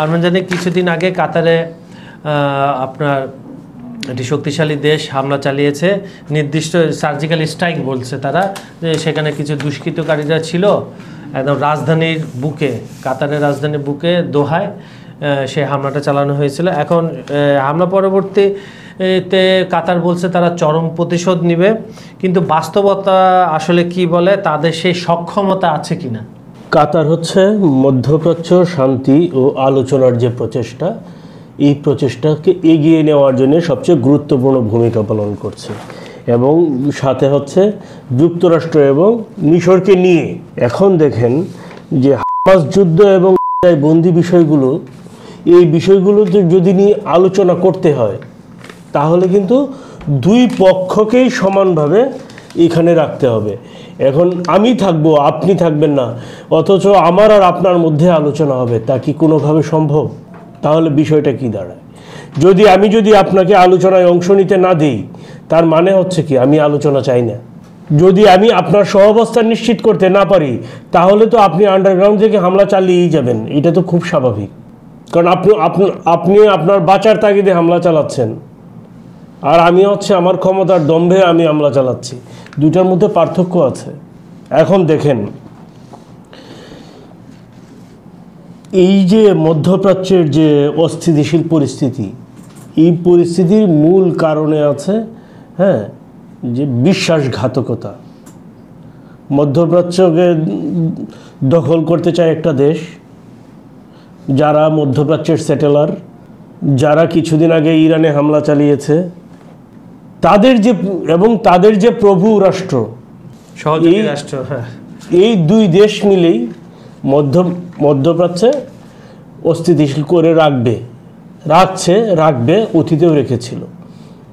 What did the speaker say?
আমরা জানি কিছুদিন আগে কাতারে আপনার একটি শক্তিশালী দেশ হামলা চালিয়েছে, নির্দিষ্ট সার্জিক্যাল স্ট্রাইক বলছে তারা, যে সেখানে কিছু দুষ্কৃতকারীরা ছিল একদম রাজধানীর বুকে, কাতারের রাজধানীর বুকে দোহায় সে হামলাটা চালানো হয়েছিল। এখন হামলা পরবর্তীতে কাতার বলছে তারা চরম প্রতিশোধ নেবে, কিন্তু বাস্তবতা আসলে কি বলে, তাদের সেই সক্ষমতা আছে কিনা? কাতার হচ্ছে মধ্যপ্রাচ্য শান্তি ও আলোচনার যে প্রচেষ্টা, এই প্রচেষ্টাকে এগিয়ে নেওয়ার জন্য সবচেয়ে গুরুত্বপূর্ণ ভূমিকা পালন করছে, এবং সাথে হচ্ছে যুক্তরাষ্ট্র এবং মিশরকে নিয়ে। এখন দেখেন যে হামাস যুদ্ধ এবং বন্দি বিষয়গুলো, এই বিষয়গুলোতে যদি নিয়ে আলোচনা করতে হয় তাহলে কিন্তু দুই পক্ষকেই সমানভাবে এখানে রাখতে হবে। এখন আমি থাকবো, আপনি থাকবেন না, অথচ আমার আর আপনার মধ্যে আলোচনা হবে, তা কি কোনোভাবে সম্ভব? তাহলে বিষয়টা কি দাঁড়ায়? যদি আপনাকে আলোচনায় অংশ নিতে না দিই, তার মানে হচ্ছে কি আমি আলোচনা চাই না। যদি আমি আপনার সহাবস্থান নিশ্চিত করতে না পারি, তাহলে তো আপনি আন্ডারগ্রাউন্ড থেকে হামলা চালিয়েই যাবেন। এটা তো খুব স্বাভাবিক, কারণ আপনি আপনার বাঁচার তাগিদে হামলা চালাচ্ছেন, আর আমি হচ্ছে আমার ক্ষমতার দম্ভে আমি হামলা চালাচ্ছি। দুটার মধ্যে পার্থক্য আছে। এখন দেখেন, এই যে মধ্যপ্রাচ্যের যে অস্থিতিশীল পরিস্থিতি, এই পরিস্থিতির মূল কারণে আছে যে বিশ্বাসঘাতকতা। মধ্যপ্রাচ্যকে দখল করতে চায় একটা দেশ, যারা মধ্যপ্রাচ্যের সেটেলার, যারা কিছুদিন আগে ইরানে হামলা চালিয়েছে, তাদের যে প্রভু রাষ্ট্র, সহযোগী রাষ্ট্র, এই দুই দেশ মিলেই মধ্যপ্রাচ্যে অস্থিতিশীল করে রাখবে, অতীতেও রেখেছিল।